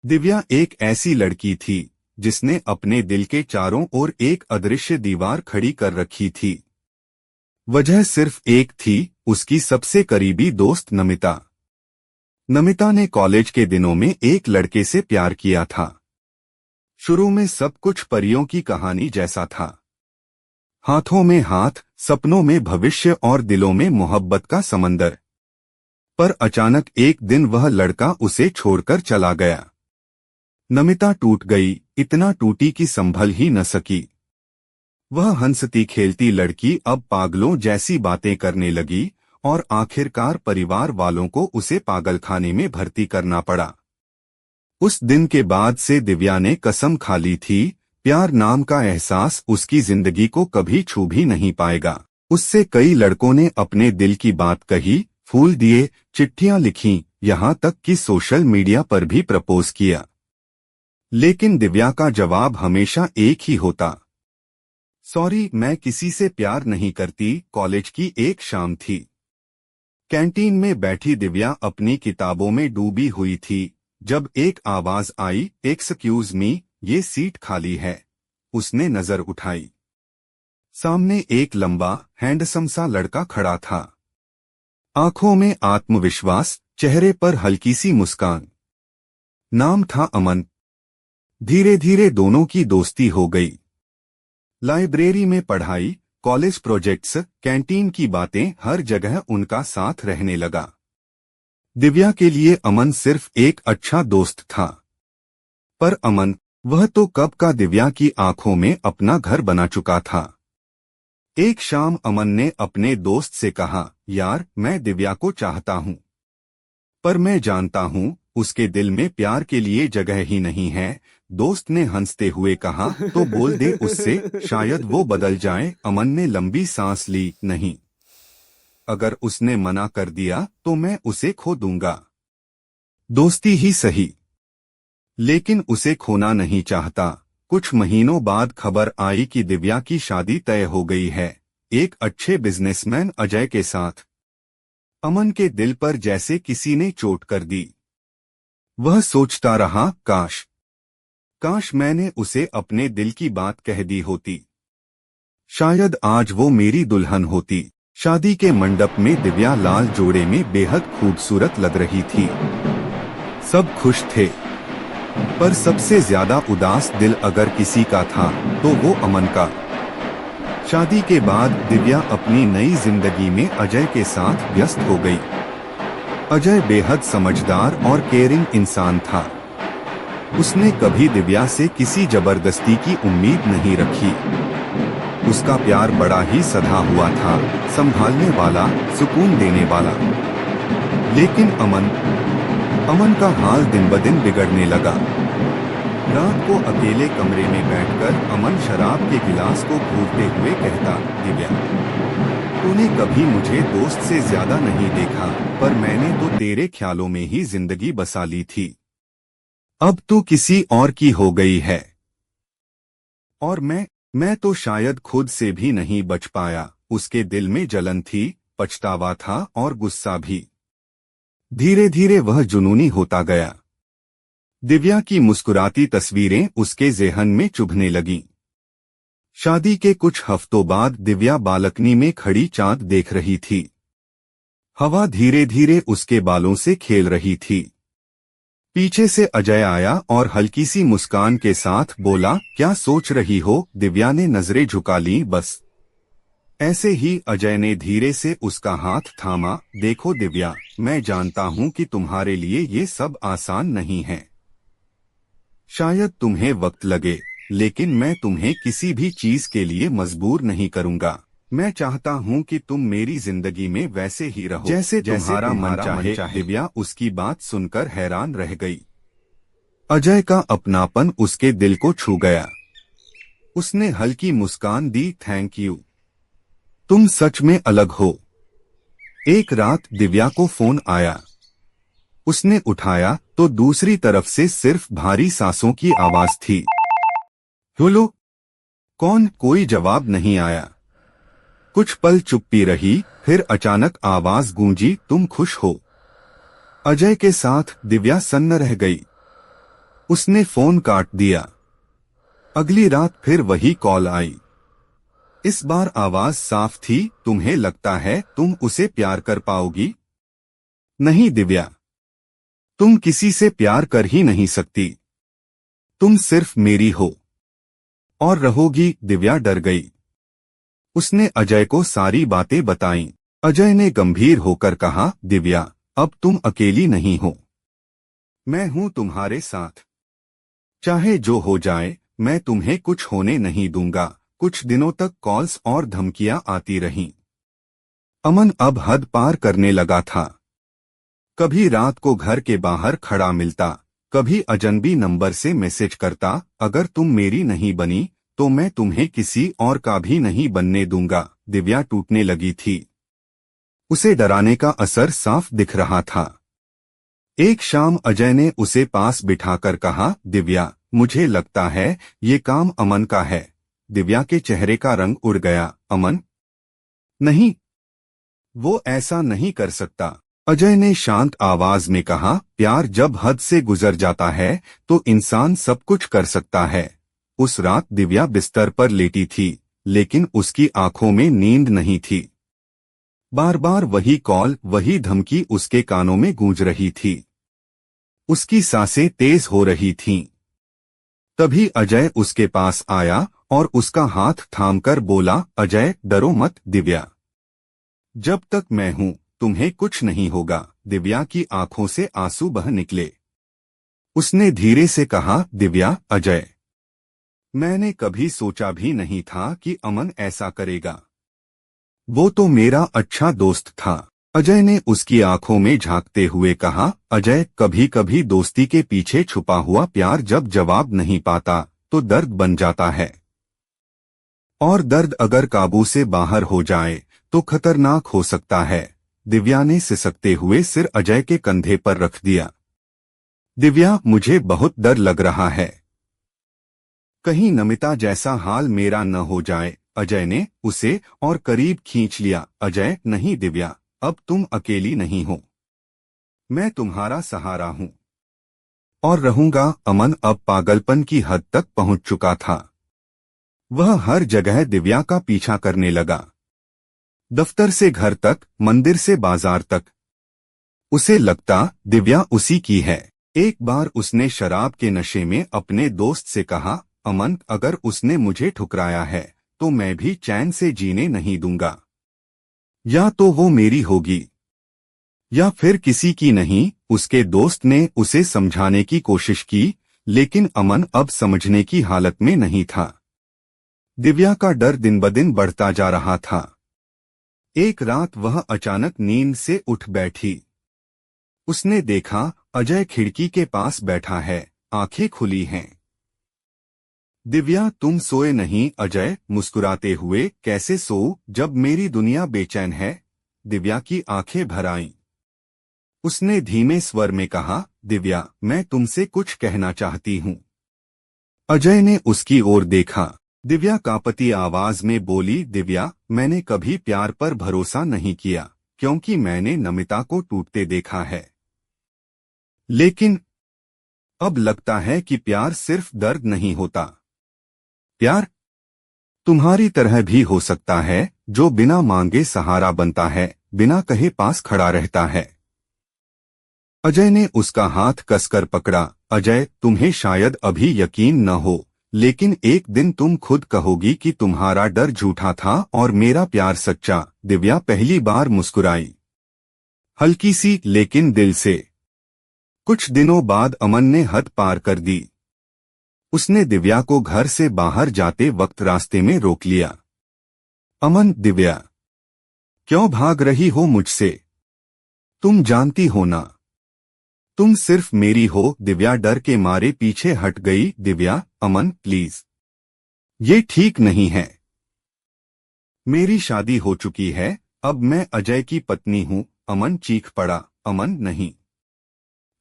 दिव्या एक ऐसी लड़की थी जिसने अपने दिल के चारों ओर एक अदृश्य दीवार खड़ी कर रखी थी। वजह सिर्फ एक थी, उसकी सबसे करीबी दोस्त नमिता। नमिता ने कॉलेज के दिनों में एक लड़के से प्यार किया था। शुरू में सब कुछ परियों की कहानी जैसा था। हाथों में हाथ, सपनों में भविष्य और दिलों में मोहब्बत का समंदर। पर अचानक एक दिन वह लड़का उसे छोड़कर चला गया। नमिता टूट गई, इतना टूटी कि संभल ही न सकी। वह हंसती खेलती लड़की अब पागलों जैसी बातें करने लगी और आखिरकार परिवार वालों को उसे पागलखाने में भर्ती करना पड़ा। उस दिन के बाद से दिव्या ने कसम खा ली थी, प्यार नाम का एहसास उसकी जिंदगी को कभी छू भी नहीं पाएगा। उससे कई लड़कों ने अपने दिल की बात कही, फूल दिए, चिट्ठियां लिखीं, यहाँ तक कि सोशल मीडिया पर भी प्रपोज किया। लेकिन दिव्या का जवाब हमेशा एक ही होता, सॉरी, मैं किसी से प्यार नहीं करती। कॉलेज की एक शाम थी। कैंटीन में बैठी दिव्या अपनी किताबों में डूबी हुई थी जब एक आवाज आई, एक्सक्यूज मी, ये सीट खाली है। उसने नजर उठाई। सामने एक लंबा, हैंडसम सा लड़का खड़ा था। आंखों में आत्मविश्वास, चेहरे पर हल्की सी मुस्कान। नाम था अमन। धीरे धीरे दोनों की दोस्ती हो गई। लाइब्रेरी में पढ़ाई, कॉलेज प्रोजेक्ट्स, कैंटीन की बातें, हर जगह उनका साथ रहने लगा। दिव्या के लिए अमन सिर्फ एक अच्छा दोस्त था। पर अमन, वह तो कब का दिव्या की आंखों में अपना घर बना चुका था। एक शाम अमन ने अपने दोस्त से कहा, यार, मैं दिव्या को चाहता हूं, पर मैं जानता हूं उसके दिल में प्यार के लिए जगह ही नहीं है। दोस्त ने हंसते हुए कहा, तो बोल दे उससे, शायद वो बदल जाए। अमन ने लंबी सांस ली, नहीं, अगर उसने मना कर दिया तो मैं उसे खो दूंगा। दोस्ती ही सही, लेकिन उसे खोना नहीं चाहता। कुछ महीनों बाद खबर आई कि दिव्या की शादी तय हो गई है, एक अच्छे बिजनेसमैन अजय के साथ। अमन के दिल पर जैसे किसी ने चोट कर दी। वह सोचता रहा, काश मैंने उसे अपने दिल की बात कह दी होती। शायद आज वो मेरी दुल्हन होती। शादी के मंडप में दिव्या लाल जोड़े में बेहद खूबसूरत लग रही थी। सब खुश थे, पर सबसे ज्यादा उदास दिल अगर किसी का था तो वो अमन का। शादी के बाद दिव्या अपनी नई जिंदगी में अजय के साथ व्यस्त हो गई। अजय बेहद समझदार और केयरिंग इंसान था। उसने कभी दिव्या से किसी जबरदस्ती की उम्मीद नहीं रखी। उसका प्यार बड़ा ही सधा हुआ था, संभालने वाला, सुकून देने वाला। लेकिन अमन का हाल दिन ब दिन बिगड़ने लगा। रात को अकेले कमरे में बैठकर अमन शराब के गिलास को घूरते हुए कहता, दिव्या, तूने कभी मुझे दोस्त से ज्यादा नहीं देखा, पर मैंने तो तेरे ख्यालों में ही जिंदगी बसा ली थी। अब तू किसी और की हो गई है, और मैं तो शायद खुद से भी नहीं बच पाया। उसके दिल में जलन थी, पछतावा था और गुस्सा भी। धीरे धीरे वह जुनूनी होता गया। दिव्या की मुस्कुराती तस्वीरें उसके ज़हन में चुभने लगीं। शादी के कुछ हफ्तों बाद दिव्या बालकनी में खड़ी चांद देख रही थी। हवा धीरे धीरे उसके बालों से खेल रही थी। पीछे से अजय आया और हल्की सी मुस्कान के साथ बोला, क्या सोच रही हो? दिव्या ने नजरें झुका लीं। बस ऐसे ही। अजय ने धीरे से उसका हाथ थामा। देखो दिव्या, मैं जानता हूं कि तुम्हारे लिए ये सब आसान नहीं है। शायद तुम्हें वक्त लगे, लेकिन मैं तुम्हें किसी भी चीज के लिए मजबूर नहीं करूंगा। मैं चाहता हूं कि तुम मेरी जिंदगी में वैसे ही रहो जैसे तुम्हारा मन चाहे। दिव्या उसकी बात सुनकर हैरान रह गई। अजय का अपनापन उसके दिल को छू गया। उसने हल्की मुस्कान दी, थैंक यू, तुम सच में अलग हो। एक रात दिव्या को फोन आया। उसने उठाया तो दूसरी तरफ से सिर्फ भारी सांसों की आवाज थी। हेलो, कौन? कोई जवाब नहीं आया। कुछ पल चुप्पी रही, फिर अचानक आवाज गूंजी, तुम खुश हो? अजय के साथ? दिव्या सन्न रह गई। उसने फोन काट दिया। अगली रात फिर वही कॉल आई। इस बार आवाज साफ थी, तुम्हें लगता है तुम उसे प्यार कर पाओगी? नहीं दिव्या, तुम किसी से प्यार कर ही नहीं सकती। तुम सिर्फ मेरी हो और रहोगी। दिव्या डर गई। उसने अजय को सारी बातें बताईं। अजय ने गंभीर होकर कहा, दिव्या, अब तुम अकेली नहीं हो, मैं हूं तुम्हारे साथ। चाहे जो हो जाए, मैं तुम्हें कुछ होने नहीं दूंगा। कुछ दिनों तक कॉल्स और धमकियां आती रहीं। अमन अब हद पार करने लगा था। कभी रात को घर के बाहर खड़ा मिलता, कभी अजनबी नंबर से मैसेज करता, अगर तुम मेरी नहीं बनी तो मैं तुम्हें किसी और का भी नहीं बनने दूंगा। दिव्या टूटने लगी थी। उसे डराने का असर साफ दिख रहा था। एक शाम अजय ने उसे पास बिठाकर कहा, दिव्या, मुझे लगता है ये काम अमन का है। दिव्या के चेहरे का रंग उड़ गया। अमन? नहीं, वो ऐसा नहीं कर सकता। अजय ने शांत आवाज में कहा, प्यार जब हद से गुजर जाता है तो इंसान सब कुछ कर सकता है। उस रात दिव्या बिस्तर पर लेटी थी, लेकिन उसकी आंखों में नींद नहीं थी। बार बार वही कॉल, वही धमकी उसके कानों में गूंज रही थी। उसकी सांसें तेज हो रही थीं। तभी अजय उसके पास आया और उसका हाथ थामकर बोला, अजय, डरो मत दिव्या, जब तक मैं हूं तुम्हें कुछ नहीं होगा। दिव्या की आंखों से आंसू बह निकले। उसने धीरे से कहा, दिव्या, अजय, मैंने कभी सोचा भी नहीं था कि अमन ऐसा करेगा। वो तो मेरा अच्छा दोस्त था। अजय ने उसकी आंखों में झांकते हुए कहा, अजय, कभी कभी दोस्ती के पीछे छुपा हुआ प्यार जब जवाब नहीं पाता तो दर्द बन जाता है। और दर्द अगर काबू से बाहर हो जाए तो खतरनाक हो सकता है। दिव्या ने सिसकते हुए सिर अजय के कंधे पर रख दिया। दिव्या, मुझे बहुत डर लग रहा है, कहीं नमिता जैसा हाल मेरा न हो जाए। अजय ने उसे और करीब खींच लिया। अजय, नहीं दिव्या, अब तुम अकेली नहीं हो, मैं तुम्हारा सहारा हूं और रहूंगा। अमन अब पागलपन की हद तक पहुंच चुका था। वह हर जगह दिव्या का पीछा करने लगा, दफ्तर से घर तक, मंदिर से बाजार तक। उसे लगता दिव्या उसी की है। एक बार उसने शराब के नशे में अपने दोस्त से कहा, अमन, अगर उसने मुझे ठुकराया है तो मैं भी चैन से जीने नहीं दूंगा। या तो वो मेरी होगी या फिर किसी की नहीं। उसके दोस्त ने उसे समझाने की कोशिश की, लेकिन अमन अब समझने की हालत में नहीं था। दिव्या का डर दिन ब दिन बढ़ता जा रहा था। एक रात वह अचानक नींद से उठ बैठी। उसने देखा, अजय खिड़की के पास बैठा है, आंखें खुली हैं। दिव्या, तुम सोए नहीं? अजय मुस्कुराते हुए, कैसे सोऊं जब मेरी दुनिया बेचैन है? दिव्या की आंखें भर आईं। उसने धीमे स्वर में कहा, दिव्या, मैं तुमसे कुछ कहना चाहती हूं। अजय ने उसकी ओर देखा। दिव्या कांपती आवाज में बोली, दिव्या, मैंने कभी प्यार पर भरोसा नहीं किया, क्योंकि मैंने नमिता को टूटते देखा है। लेकिन अब लगता है कि प्यार सिर्फ दर्द नहीं होता। प्यार तुम्हारी तरह भी हो सकता है, जो बिना मांगे सहारा बनता है, बिना कहे पास खड़ा रहता है। अजय ने उसका हाथ कसकर पकड़ा। अजय, तुम्हें शायद अभी यकीन न हो, लेकिन एक दिन तुम खुद कहोगी कि तुम्हारा डर झूठा था और मेरा प्यार सच्चा। दिव्या पहली बार मुस्कुराई, हल्की सी, लेकिन दिल से। कुछ दिनों बाद अमन ने हद पार कर दी। उसने दिव्या को घर से बाहर जाते वक्त रास्ते में रोक लिया। अमन, दिव्या, क्यों भाग रही हो मुझसे? तुम जानती हो ना, तुम सिर्फ मेरी हो। दिव्या डर के मारे पीछे हट गई। दिव्या, अमन, प्लीज, ये ठीक नहीं है। मेरी शादी हो चुकी है, अब मैं अजय की पत्नी हूं। अमन चीख पड़ा। अमन, नहीं,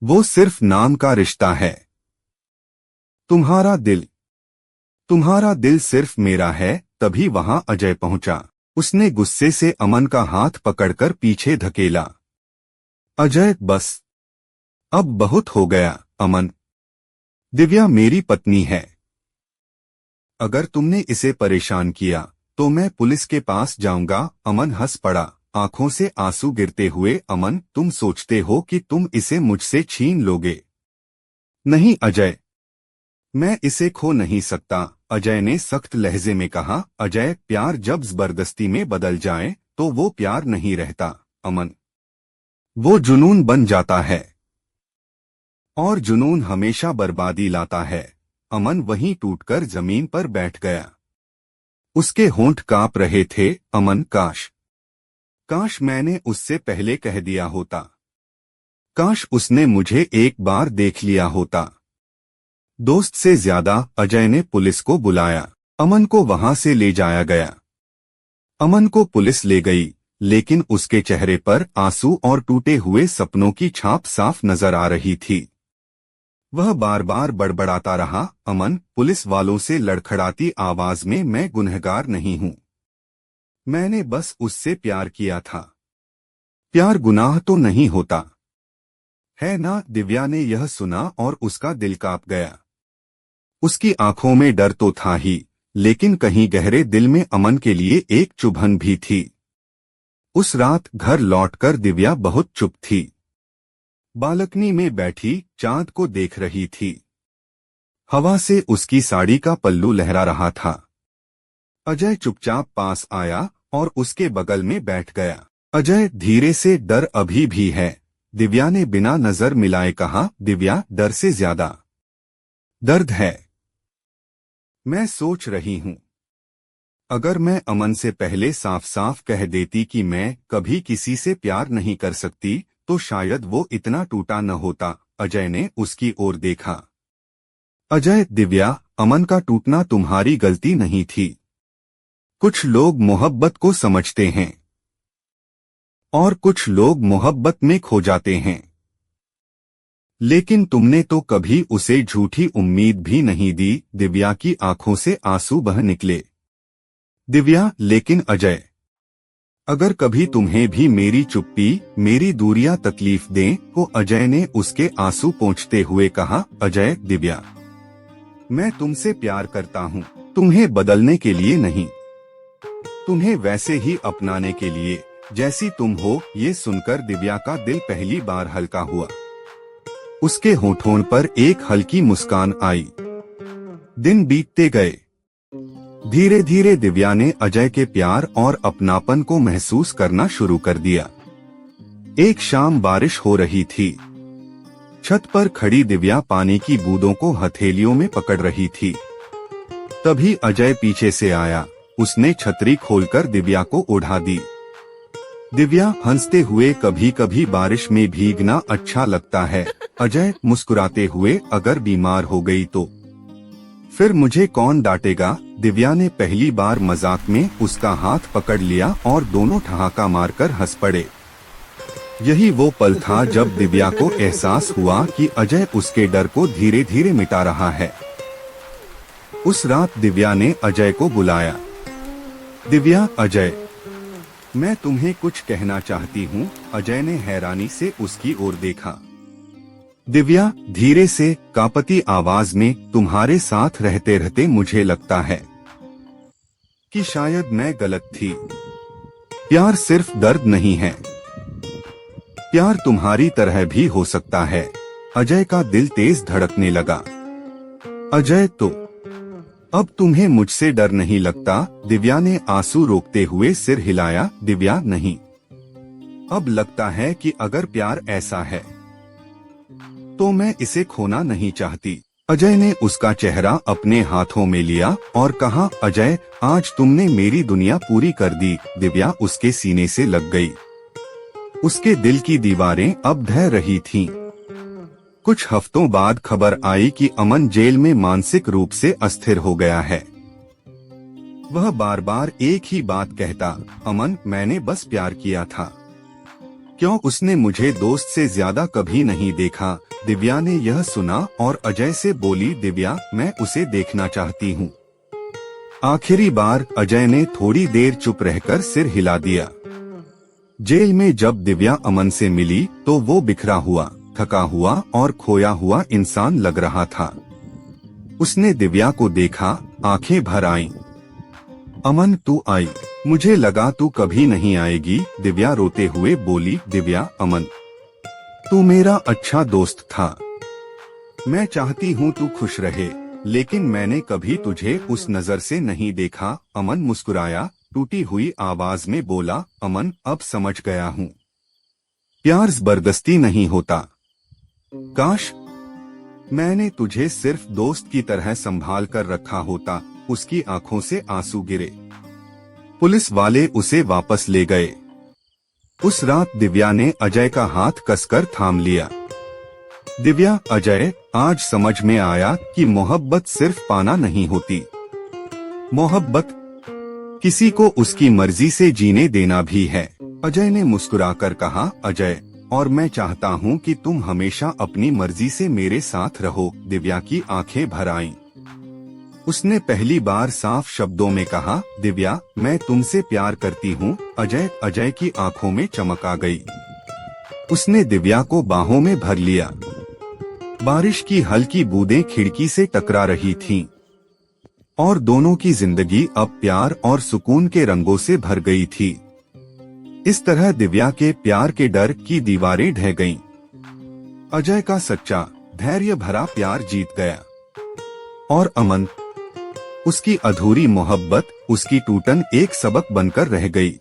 वो सिर्फ नाम का रिश्ता है। तुम्हारा दिल सिर्फ मेरा है। तभी वहां अजय पहुंचा। उसने गुस्से से अमन का हाथ पकड़कर पीछे धकेला। अजय, बस, अब बहुत हो गया। अमन, दिव्या मेरी पत्नी है। अगर तुमने इसे परेशान किया तो मैं पुलिस के पास जाऊंगा। अमन हंस पड़ा, आंखों से आंसू गिरते हुए। अमन, तुम सोचते हो कि तुम इसे मुझसे छीन लोगे? नहीं अजय, मैं इसे खो नहीं सकता, अजय ने सख्त लहजे में कहा। अजय, प्यार जब जबरदस्ती में बदल जाए तो वो प्यार नहीं रहता अमन, वो जुनून बन जाता है, और जुनून हमेशा बर्बादी लाता है। अमन वहीं टूटकर जमीन पर बैठ गया। उसके होंठ कांप रहे थे। अमन, काश मैंने उससे पहले कह दिया होता। काश उसने मुझे एक बार देख लिया होता। दोस्त से ज्यादा अजय ने पुलिस को बुलाया। अमन को वहां से ले जाया गया। अमन को पुलिस ले गई, लेकिन उसके चेहरे पर आंसू और टूटे हुए सपनों की छाप साफ नजर आ रही थी। वह बार बार बड़बड़ाता रहा, अमन, पुलिस वालों से लड़खड़ाती आवाज में, मैं गुनहगार नहीं हूं। मैंने बस उससे प्यार किया था। प्यार गुनाह तो नहीं होता है ना? दिव्या ने यह सुना और उसका दिल कांप गया। उसकी आंखों में डर तो था ही, लेकिन कहीं गहरे दिल में अमन के लिए एक चुभन भी थी। उस रात घर लौटकर दिव्या बहुत चुप थी। बालकनी में बैठी चांद को देख रही थी। हवा से उसकी साड़ी का पल्लू लहरा रहा था। अजय चुपचाप पास आया और उसके बगल में बैठ गया। अजय, धीरे से, डर अभी भी है, दिव्या ने बिना नजर मिलाए कहा। दिव्या, डर से ज्यादा दर्द है। मैं सोच रही हूं, अगर मैं अमन से पहले साफ साफ कह देती कि मैं कभी किसी से प्यार नहीं कर सकती, तो शायद वो इतना टूटा न होता। अजय ने उसकी ओर देखा। अजय, दिव्या, अमन का टूटना तुम्हारी गलती नहीं थी। कुछ लोग मोहब्बत को समझते हैं और कुछ लोग मोहब्बत में खो जाते हैं, लेकिन तुमने तो कभी उसे झूठी उम्मीद भी नहीं दी। दिव्या की आंखों से आंसू बह निकले। दिव्या, लेकिन अजय, अगर कभी तुम्हें भी मेरी चुप्पी, मेरी दूरियां तकलीफ दें तो, अजय ने उसके आंसू पोंछते हुए कहा। अजय, दिव्या, मैं तुमसे प्यार करता हूँ, तुम्हें बदलने के लिए नहीं, तुम्हें वैसे ही अपनाने के लिए जैसी तुम हो। ये सुनकर दिव्या का दिल पहली बार हल्का हुआ। उसके होठों पर एक हल्की मुस्कान आई। दिन बीतते गए। धीरे धीरे दिव्या ने अजय के प्यार और अपनापन को महसूस करना शुरू कर दिया। एक शाम बारिश हो रही थी। छत पर खड़ी दिव्या पानी की बूंदों को हथेलियों में पकड़ रही थी। तभी अजय पीछे से आया। उसने छतरी खोलकर दिव्या को उड़ा दी। दिव्या हंसते हुए, कभी कभी बारिश में भीगना अच्छा लगता है। अजय मुस्कुराते हुए, अगर बीमार हो गई तो फिर मुझे कौन डांटेगा? दिव्या ने पहली बार मजाक में उसका हाथ पकड़ लिया और दोनों ठहाका मारकर हंस पड़े। यही वो पल था जब दिव्या को एहसास हुआ कि अजय उसके डर को धीरे धीरे मिटा रहा है। उस रात दिव्या ने अजय को बुलाया। दिव्या, अजय, मैं तुम्हें कुछ कहना चाहती हूँ। अजय ने हैरानी से उसकी ओर देखा। दिव्या धीरे से कांपती आवाज में, तुम्हारे साथ रहते रहते मुझे लगता है कि शायद मैं गलत थी। प्यार सिर्फ दर्द नहीं है, प्यार तुम्हारी तरह भी हो सकता है। अजय का दिल तेज धड़कने लगा। अजय, तो अब तुम्हें मुझसे डर नहीं लगता? दिव्या ने आंसू रोकते हुए सिर हिलाया। दिव्या, नहीं, अब लगता है कि अगर प्यार ऐसा है तो मैं इसे खोना नहीं चाहती। अजय ने उसका चेहरा अपने हाथों में लिया और कहा, अजय, आज तुमने मेरी दुनिया पूरी कर दी। दिव्या उसके सीने से लग गई। उसके दिल की दीवारें अब ढह रही थीं। कुछ हफ्तों बाद खबर आई कि अमन जेल में मानसिक रूप से अस्थिर हो गया है। वह बार बार एक ही बात कहता, अमन, मैंने बस प्यार किया था, क्यों उसने मुझे दोस्त से ज्यादा कभी नहीं देखा। दिव्या ने यह सुना और अजय से बोली, दिव्या, मैं उसे देखना चाहती हूँ। आखिरी बार अजय ने थोड़ी देर चुप रहकर सिर हिला दिया। जेल में जब दिव्या अमन से मिली तो वो बिखरा हुआ, थका हुआ और खोया हुआ इंसान लग रहा था। उसने दिव्या को देखा, आंखें भर आईं। अमन तू आई, मुझे लगा तू कभी नहीं आएगी, दिव्या रोते हुए बोली। दिव्या, अमन तू मेरा अच्छा दोस्त था, मैं चाहती हूँ तू खुश रहे, लेकिन मैंने कभी तुझे उस नजर से नहीं देखा। अमन मुस्कुराया, टूटी हुई आवाज में बोला, अमन अब समझ गया हूँ, प्यार जबरदस्ती नहीं होता। काश मैंने तुझे सिर्फ दोस्त की तरह संभाल कर रखा होता। उसकी आंखों से आंसू गिरे। पुलिस वाले उसे वापस ले गए। उस रात दिव्या ने अजय का हाथ कसकर थाम लिया। दिव्या, अजय, आज समझ में आया कि मोहब्बत सिर्फ पाना नहीं होती। मोहब्बत किसी को उसकी मर्जी से जीने देना भी है। अजय ने मुस्कुराकर कहा, अजय, और मैं चाहता हूँ कि तुम हमेशा अपनी मर्जी से मेरे साथ रहो। दिव्या की आंखें भर आईं। उसने पहली बार साफ शब्दों में कहा, दिव्या, मैं तुमसे प्यार करती हूँ। अजय की आंखों में चमक आ गई। उसने दिव्या को बाहों में भर लिया। बारिश की हल्की बूंदें खिड़की से टकरा रही थीं, और दोनों की जिंदगी अब प्यार और सुकून के रंगों से भर गई थी। इस तरह दिव्या के प्यार के डर की दीवारें ढह गईं। अजय का सच्चा, धैर्य भरा प्यार जीत गया, और अमन, उसकी अधूरी मोहब्बत, उसकी टूटन एक सबक बनकर रह गई।